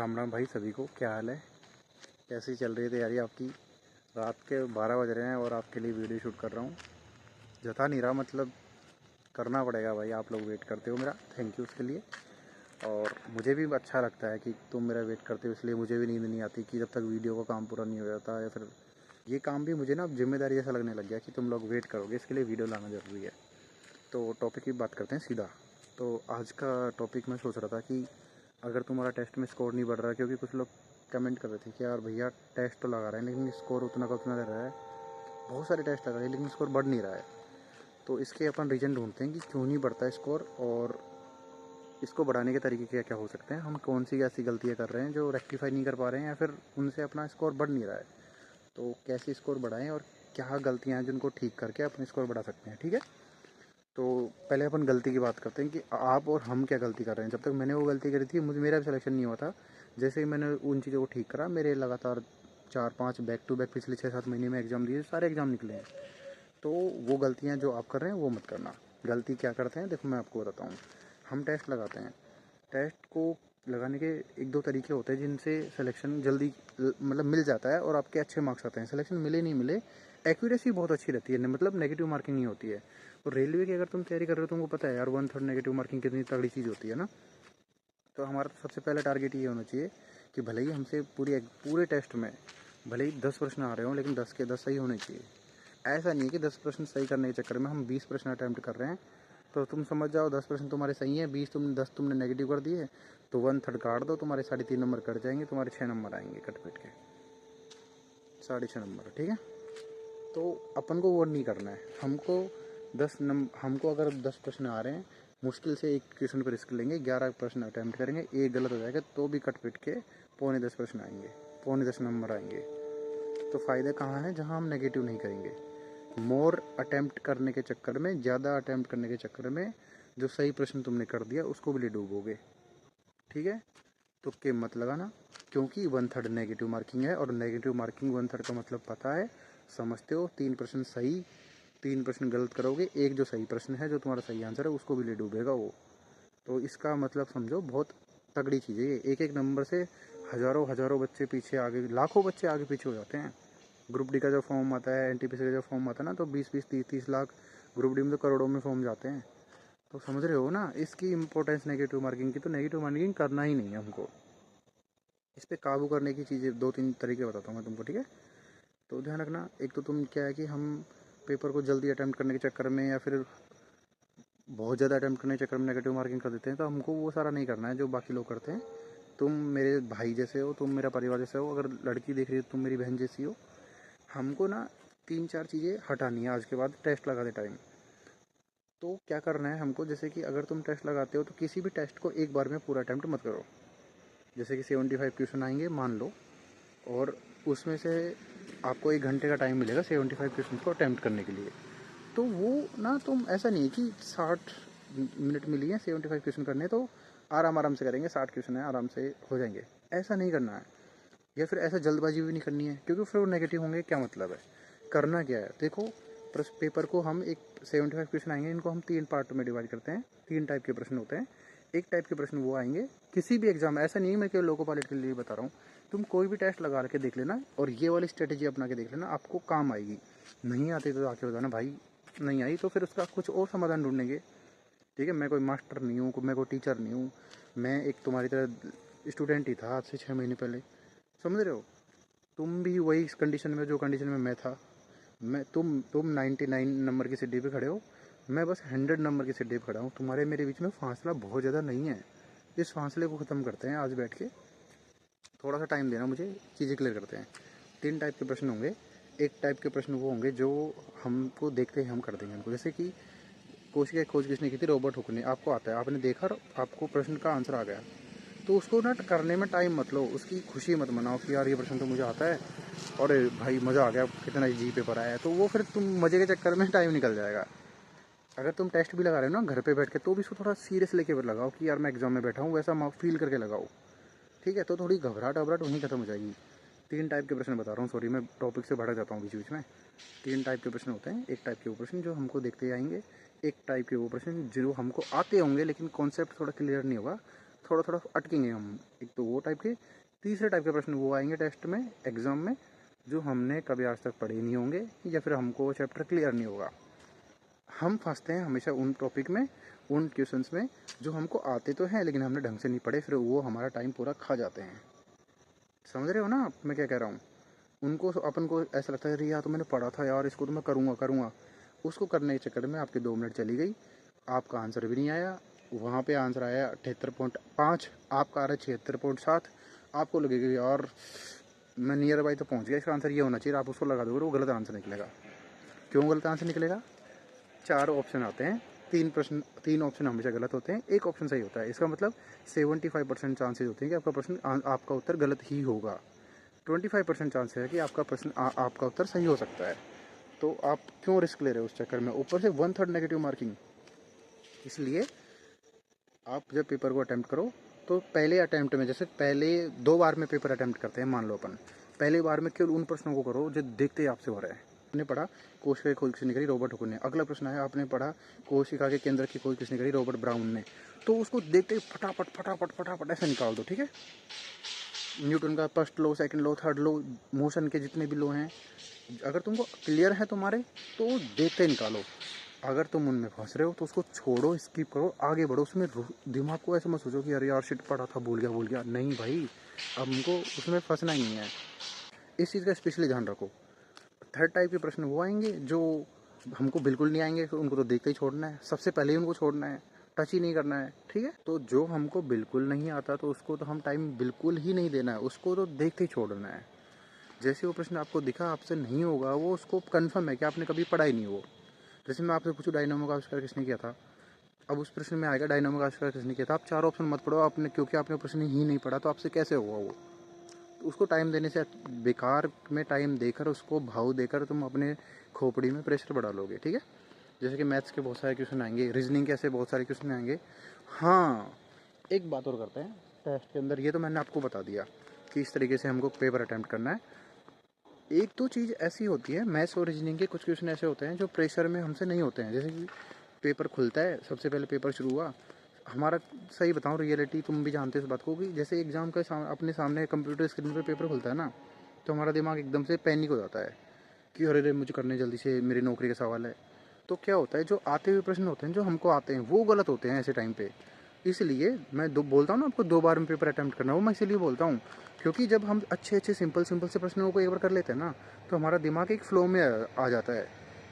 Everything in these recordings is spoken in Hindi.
राम राम भाई सभी को। क्या हाल है, कैसी चल रही है तैयारी आपकी? रात के 12 बज रहे हैं और आपके लिए वीडियो शूट कर रहा हूँ। जता नहीं रहा, मतलब करना पड़ेगा भाई। आप लोग वेट करते हो मेरा, थैंक यू उसके लिए। और मुझे भी अच्छा लगता है कि तुम मेरा वेट करते हो, इसलिए मुझे भी नींद नहीं आती कि जब तक वीडियो का काम पूरा नहीं हो जाता। या फिर ये काम भी मुझे ना जिम्मेदारी ऐसा लगने लग गया कि तुम लोग वेट करोगे, इसके लिए वीडियो लाना ज़रूरी है। तो टॉपिक की बात करते हैं सीधा। तो आज का टॉपिक मैं सोच रहा था कि अगर तुम्हारा टेस्ट में स्कोर नहीं बढ़ रहा है, क्योंकि कुछ लोग कमेंट कर रहे थे कि यार भैया टेस्ट तो लगा रहे हैं लेकिन स्कोर उतना का उतना दे रहा है, बहुत सारे टेस्ट लगा रहे हैं लेकिन स्कोर बढ़ नहीं रहा है। तो इसके अपन रीज़न ढूंढते हैं कि क्यों नहीं बढ़ता है स्कोर, और इसको बढ़ाने के तरीके क्या क्या हो सकते हैं। हम कौन सी ऐसी गलतियाँ कर रहे हैं जो रेक्टिफाई नहीं कर पा रहे हैं, या फिर उनसे अपना स्कोर बढ़ नहीं रहा है। तो कैसे स्कोर बढ़ाएं और क्या गलतियाँ हैं जिनको ठीक करके अपने स्कोर बढ़ा सकते हैं, ठीक है। तो पहले अपन गलती की बात करते हैं कि आप और हम क्या गलती कर रहे हैं। जब तक मैंने वो गलती करी थी, मुझे मेरा भी सिलेक्शन नहीं हुआ था। जैसे ही मैंने उन चीज़ों को ठीक करा, मेरे लगातार 4-5 बैक टू बैक पिछले 6-7 महीने में एग्ज़ाम दिए, सारे एग्ज़ाम निकले हैं। तो वो गलतियाँ जो आप कर रहे हैं वो मत करना। गलती क्या करते हैं देखो, मैं आपको बताता हूँ। हम टेस्ट लगाते हैं, टेस्ट को लगाने के एक दो तरीके होते हैं जिनसे सिलेक्शन जल्दी मतलब मिल जाता है और आपके अच्छे मार्क्स आते हैं। सिलेक्शन मिले नहीं मिले, एक्यूरेसी बहुत अच्छी रहती है, मतलब नेगेटिव मार्किंग नहीं होती है। और रेलवे की अगर तुम तैयारी कर रहे हो, तुमको पता है यार 1/3 नेगेटिव मार्किंग कितनी तगड़ी चीज़ होती है ना। तो हमारा तो सबसे पहले टारगेट ये होना चाहिए कि भले ही हमसे पूरे टेस्ट में भले ही 10 प्रश्न आ रहे हो, लेकिन 10 के 10 सही होने चाहिए। ऐसा नहीं है कि 10 प्रश्न सही करने के चक्कर में हम 20 प्रश्न अटैम्प्ट कर रहे हैं। तो तुम समझ जाओ 10 प्रश्न तुम्हारे सही हैं, 10 तुमने नेगेटिव कर दिए, तो 1/3 काट दो, तुम्हारे 3.5 नंबर कट जाएंगे, तुम्हारे 6 नंबर आएंगे कट पिट के, 6.5 नंबर, ठीक है। तो अपन को वो नहीं करना है। हमको अगर 10 प्रश्न आ रहे हैं, मुश्किल से एक क्वेश्चन पर रिस्क लेंगे, 11 प्रश्न अटैम्प्ट करेंगे, एक गलत हो जाएगा तो भी कट पिट के 9.25 प्रश्न आएंगे, 9.25 नंबर आएंगे। तो फ़ायदा कहाँ है? जहाँ हम नेगेटिव नहीं करेंगे। मोर अटैम्प्ट करने के चक्कर में, ज़्यादा अटैम्प्ट करने के चक्कर में जो सही प्रश्न तुमने कर दिया उसको भी डूबोगे, ठीक है। तुक्के मत लगाना, क्योंकि 1/3 नेगेटिव मार्किंग है, और नेगेटिव मार्किंग 1/3 का मतलब पता है, समझते हो। 3 प्रश्न सही, 3 प्रश्न गलत करोगे, एक जो सही प्रश्न है जो तुम्हारा सही आंसर है उसको भी ले डूबेगा वो। तो इसका मतलब समझो, बहुत तगड़ी चीज़ है ये। एक एक नंबर से हज़ारों हज़ारों बच्चे पीछे, आगे लाखों बच्चे आगे पीछे हो जाते हैं। ग्रुप डी का जो फॉर्म आता है, एनटीपीसी का जो फॉर्म आता है ना, तो 20-20, 30-30 लाख, ग्रुप डी में तो करोड़ों में फॉर्म जाते हैं। तो समझ रहे हो ना इसकी इंपॉर्टेंस नेगेटिव मार्किंग की। तो नेगेटिव मार्किंग करना ही नहीं है हमको। इस पे काबू करने की चीज़ें 2-3 तरीके बताता हूँ मैं तुमको, ठीक है। तो ध्यान रखना, एक तो तुम क्या है कि हम पेपर को जल्दी अटैम्प्ट करने के चक्कर में, या फिर बहुत ज़्यादा अटैम्प्ट करने के चक्कर में नेगेटिव मार्किंग कर देते हैं। तो हमको वो सारा नहीं करना है जो बाकी लोग करते हैं। तुम मेरे भाई जैसे हो, तुम मेरा परिवार जैसे हो, अगर लड़की देख रही हो तुम मेरी बहन जैसी हो। हमको ना 3-4 चीज़ें हटानी है आज के बाद टेस्ट लगाते टाइम। तो क्या करना है हमको, जैसे कि अगर तुम टेस्ट लगाते हो तो किसी भी टेस्ट को एक बार में पूरा अटैम्प्ट मत करो। जैसे कि 75 क्वेश्चन आएंगे मान लो, और उसमें से आपको 1 घंटे का टाइम मिलेगा 75 क्वेश्चन को अटैम्प्ट करने के लिए। तो वो ना, तुम ऐसा नहीं है कि 60 मिनट मिली है 75 क्वेश्चन करने, तो आराम आराम से करेंगे, 60 क्वेश्चन है आराम से हो जाएंगे, ऐसा नहीं करना है। या फिर ऐसा जल्दबाजी भी नहीं करनी है, क्योंकि फिर वो नेगेटिव होंगे, क्या मतलब है। करना क्या है देखो, पेपर को हम एक 75 क्वेश्चन आएंगे, इनको हम 3 पार्ट में डिवाइड करते हैं। 3 टाइप के प्रश्न होते हैं। एक टाइप के प्रश्न वो आएंगे किसी भी एग्जाम में, ऐसा नहीं है मैं केवल लोको पायलट के लिए बता रहा हूँ। तुम कोई भी टेस्ट लगा के देख लेना, और ये वाली स्ट्रेटेजी अपना के देख लेना, आपको काम आएगी। नहीं आती तो आके बताना भाई, नहीं आई तो फिर उसका कुछ और समाधान ढूंढेंगे, ठीक है। मैं कोई मास्टर नहीं हूँ, मैं कोई टीचर नहीं हूँ, मैं एक तुम्हारी तरह स्टूडेंट ही था आज से 6 महीने पहले, समझ रहे हो। तुम भी वही इस कंडीशन में जो कंडीशन में मैं था। तुम 99 नंबर की सीढ़ी पे खड़े हो, मैं बस 100 नंबर की सीढ़ी पे खड़ा हूँ। तुम्हारे मेरे बीच में फासला बहुत ज़्यादा नहीं है। इस फासले को ख़त्म करते हैं आज बैठ के। थोड़ा सा टाइम देना मुझे, चीज़ें क्लियर करते हैं। 3 टाइप के प्रश्न होंगे। एक टाइप के प्रश्न वो होंगे जो हमको देखते ही हम कर देंगे उनको, जैसे कि कोशिका की खोज किसने की थी? रॉबर्ट हुक ने। आपको आता है, आपने देखा, आपको प्रश्न का आंसर आ गया, तो उसको ना करने में टाइम मत लो, उसकी खुशी मत मनाओ कि यार ये प्रश्न तो मुझे आता है और भाई मज़ा आ गया, कितना जी पेपर आया है। तो वो फिर तुम मज़े के चक्कर में टाइम निकल जाएगा। अगर तुम टेस्ट भी लगा रहे हो ना घर पे बैठ के, तो भी इसको थोड़ा सीरियस लेके लगाओ कि यार मैं एग्जाम में बैठा हूँ, वैसा फील करके लगाओ, ठीक है। तो थोड़ी घबराहट वहीं खत्म हो जाएगी। 3 टाइप के प्रश्न बता रहा हूँ, सॉरी मैं टॉपिक से भटक जाता हूँ बीच बीच में। 3 टाइप के प्रश्न होते हैं। एक टाइप के वो प्रश्न जो हमको देखते ही आएंगे, एक टाइप के वो प्रश्न जो हमको आते होंगे लेकिन कॉन्सेप्ट थोड़ा क्लियर नहीं होगा, थोड़ा थोड़ा अटकेंगे हम। एक तो वो टाइप के, तीसरे टाइप के प्रश्न वो आएंगे टेस्ट में, एग्ज़ाम में, जो हमने कभी आज तक पढ़े नहीं होंगे या फिर हमको चैप्टर क्लियर नहीं होगा। हम फंसते हैं हमेशा उन टॉपिक में, उन क्वेश्चंस में जो हमको आते तो हैं लेकिन हमने ढंग से नहीं पढ़े, फिर वो हमारा टाइम पूरा खा जाते हैं। समझ रहे हो ना आप मैं क्या कह रहा हूँ? उनको अपन को ऐसा लगता है अरे यार तो मैंने पढ़ा था यार, इसको तो मैं करूँगा। उसको करने के चक्कर में आपके 2 मिनट चली गई, आपका आंसर भी नहीं आया। वहाँ पे आंसर आया 78.5, आपका आ रहा है 76.7। आपको लगेगा यार मैं नियर बाई तो पहुँच गया, इसका आंसर ये होना चाहिए, आप उसको लगा दोगे, वो गलत आंसर निकलेगा। क्यों गलत आंसर निकलेगा? 4 ऑप्शन आते हैं, 3 ऑप्शन हमेशा गलत होते हैं, 1 ऑप्शन सही होता है। इसका मतलब 75% चांसेस होते हैं कि आपका प्रश्न आपका उत्तर गलत ही होगा। 25% चांस है कि आपका प्रश्न आपका उत्तर सही हो सकता है। तो आप क्यों रिस्क ले रहे हो उस चक्कर में, ऊपर से 1/3 नेगेटिव मार्किंग। इसलिए आप जब पेपर को अटैम्प्ट करो तो पहले अटैम्प्ट में, जैसे पहले 2 बार में पेपर अटैम्प्ट करते हैं मान लो अपन, पहले बार में केवल उन प्रश्नों को करो जो देखते ही आपसे हो रहा है। आपने पढ़ा कोशिका की खोज किसने करी, रॉबर्ट हुक ने। अगला प्रश्न आया, आपने पढ़ा कोशिका के केंद्र की खोज किसने करी, रॉबर्ट ब्राउन ने। तो उसको देखते ही फटाफट ऐसे निकाल दो, ठीक है। न्यूटन का first law, second law, third law, motion के जितने भी लॉ हैं, अगर तुमको क्लियर है तुम्हारे तो देखते निकालो। अगर तुम उनमें फंस रहे हो तो उसको छोड़ो, स्किप करो, आगे बढ़ो। उसमें दिमाग को ऐसे मत सोचो कि अरे यार शिट पढ़ा था, भूल गया। नहीं भाई, अब हमको उसमें फंसना ही नहीं है। इस चीज़ का स्पेशली ध्यान रखो। थर्ड टाइप के प्रश्न वो आएंगे जो हमको बिल्कुल नहीं आएंगे, तो उनको तो देखते ही छोड़ना है, सबसे पहले ही उनको छोड़ना है, टच ही नहीं करना है, ठीक है। तो जो हमको बिल्कुल नहीं आता तो उसको तो हम टाइम बिल्कुल ही नहीं देना है, उसको तो देखते ही छोड़ना है। जैसे वो प्रश्न आपको दिखा आपसे नहीं होगा, वो उसको कन्फर्म है कि आपने कभी पढ़ा ही नहीं वो। जैसे मैं आपसे पूछूँ डायनामो का आविष्कार किसने किया था, अब उस प्रश्न में आएगा डायनामो का आविष्कार किसने किया था, आप 4 ऑप्शन मत पढ़ो आपने, क्योंकि आपने प्रश्न ही नहीं पढ़ा तो आपसे कैसे होगा वो। तो उसको टाइम देने से बेकार में टाइम देकर, उसको भाव देकर तुम अपने खोपड़ी में प्रेशर बढ़ा लोगे, ठीक है। जैसे कि मैथ्स के बहुत सारे क्वेश्चन आएंगे, रीजनिंग के ऐसे बहुत सारे क्वेश्चन आएंगे। हाँ, एक बात और करते हैं टेस्ट के अंदर, ये तो मैंने आपको बता दिया कि इस तरीके से हमको पेपर अटैम्प्ट करना है। एक दो चीज़ ऐसी होती है, मैथ्स और रीजनिंग के कुछ क्वेश्चन ऐसे होते हैं जो प्रेशर में हमसे नहीं होते हैं। जैसे कि पेपर खुलता है, सबसे पहले पेपर शुरू हुआ हमारा, सही बताऊँ रियलिटी, तुम भी जानते हो इस बात को, कि जैसे एग्ज़ाम का अपने सामने कंप्यूटर स्क्रीन पर पेपर खुलता है ना, तो हमारा दिमाग एकदम से पैनिक हो जाता है कि अरे मुझे करने जल्दी से, मेरी नौकरी का सवाल है। तो क्या होता है, जो आते हुए प्रश्न होते हैं जो हमको आते हैं वो गलत होते हैं ऐसे टाइम पे। इसलिए मैं बोलता हूँ ना आपको 2 बार में पेपर अटैम्प्ट करना, वो मैं इसीलिए बोलता हूँ क्योंकि जब हम अच्छे सिंपल से प्रश्नों को एक बार कर लेते हैं ना, तो हमारा दिमाग एक फ्लो में आ जाता है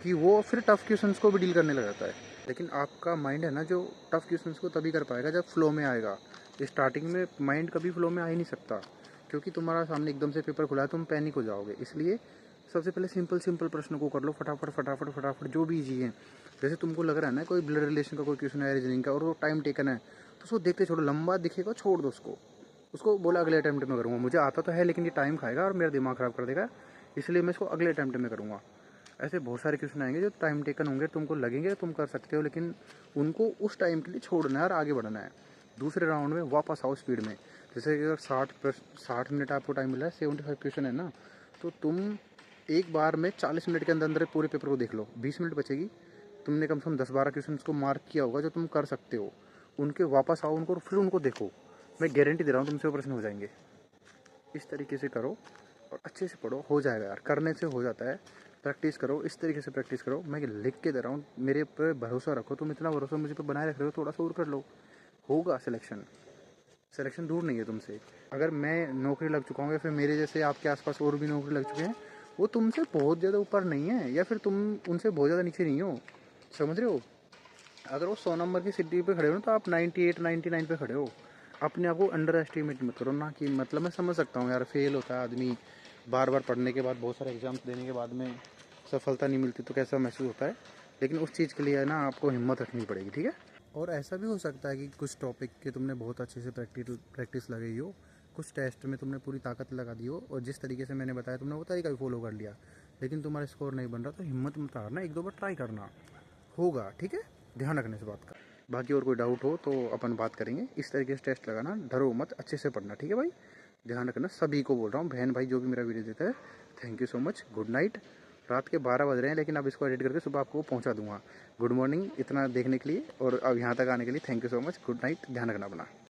कि वो फिर टफ़ क्वेश्चंस को भी डील करने लग जाता है। लेकिन आपका माइंड है ना जो टफ़ क्वेश्चंस को तभी कर पाएगा जब फ्लो में आएगा। स्टार्टिंग में माइंड कभी फ्लो में आ ही नहीं सकता, क्योंकि तुम्हारा सामने एकदम से पेपर खुला है, तुम पैनिक हो जाओगे। इसलिए सबसे पहले सिंपल प्रश्न को कर लो फटाफट, जो भी इजी है। जैसे तुमको लग रहा है ना कोई ब्लड रिलेशन का कोई क्वेश्चन है रीजनिंग का और वो टाइम टेकन है, तो उसको देखते छोड़ो, लंबा दिखेगा छोड़ दो उसको बोला अगले अटैम्प्ट में करूँगा, मुझे आता तो है लेकिन ये टाइम खाएगा और मेरा दिमाग ख़राब कर देगा, इसलिए मैं इसको अगले अटैम्प्ट में करूँगा। ऐसे बहुत सारे क्वेश्चन आएंगे जो टाइम टेकन होंगे, तुमको लगेंगे तुम कर सकते हो, लेकिन उनको उस टाइम के लिए छोड़ना है और आगे बढ़ना है। दूसरे राउंड में वापस आओ स्पीड में। जैसे कि अगर 60 मिनट आपको टाइम मिला है, 75 क्वेश्चन है ना, तो तुम एक बार में 40 मिनट के अंदर अंदर पूरे पेपर को देख लो, 20 मिनट बचेगी। तुमने कम से कम 10-12 क्वेश्चन को मार्क किया होगा जो तुम कर सकते हो, उनके वापस आओ, उनको फिर उनको देखो, मैं गारंटी दे रहा हूँ तुमसे वो प्रश्न हो जाएंगे। इस तरीके से करो और अच्छे से पढ़ो, हो जाएगा यार, करने से हो जाता है। प्रैक्टिस करो, इस तरीके से प्रैक्टिस करो, मैं लिख के दे रहा हूँ, मेरे पे भरोसा रखो। तुम इतना भरोसा मुझे पे बनाए रख रहे हो, थोड़ा सा और कर लो, होगा सिलेक्शन दूर नहीं है तुमसे। अगर मैं नौकरी लग चुका हूँ या फिर मेरे जैसे आपके आसपास और भी नौकरी लग चुके हैं, वो तुमसे बहुत ज़्यादा ऊपर नहीं है या फिर तुम उनसे बहुत ज़्यादा नीचे नहीं हो, समझ रहे हो। अगर वो 100 नंबर की सिटी पे खड़े हो ना, तो आप 98-99 पे खड़े हो। अपने आप को अंडर एस्टिमेट मत करो ना, कि मतलब मैं समझ सकता हूँ यार, फेल होता है आदमी, बार बार पढ़ने के बाद, बहुत सारे एग्जाम्स देने के बाद में सफलता नहीं मिलती तो कैसा महसूस होता है, लेकिन उस चीज़ के लिए है ना आपको हिम्मत रखनी पड़ेगी, ठीक है। और ऐसा भी हो सकता है कि कुछ टॉपिक के तुमने बहुत अच्छे से प्रैक्टिस लगाई हो, कुछ टेस्ट में तुमने पूरी ताकत लगा दी हो और जिस तरीके से मैंने बताया तुमने वो तरीका भी फॉलो कर लिया, लेकिन तुम्हारा स्कोर नहीं बन रहा, तो हिम्मत मत हारना, 1-2 बार ट्राई करना, होगा, ठीक है। ध्यान रखने से बात का। बाकी और कोई डाउट हो तो अपन बात करेंगे। इस तरीके से टेस्ट लगाना, डरो मत, अच्छे से पढ़ना, ठीक है भाई। ध्यान रखना, सभी को बोल रहा हूँ, बहन भाई जो भी मेरा वीडियो देता है, thank you so much, good night. रात के 12 बज रहे हैं, लेकिन अब इसको एडिट करके सुबह आपको पहुँचा दूंगा। गुड मॉर्निंग इतना देखने के लिए और अब यहाँ तक आने के लिए thank you so much, good night, ध्यान रखना अपना।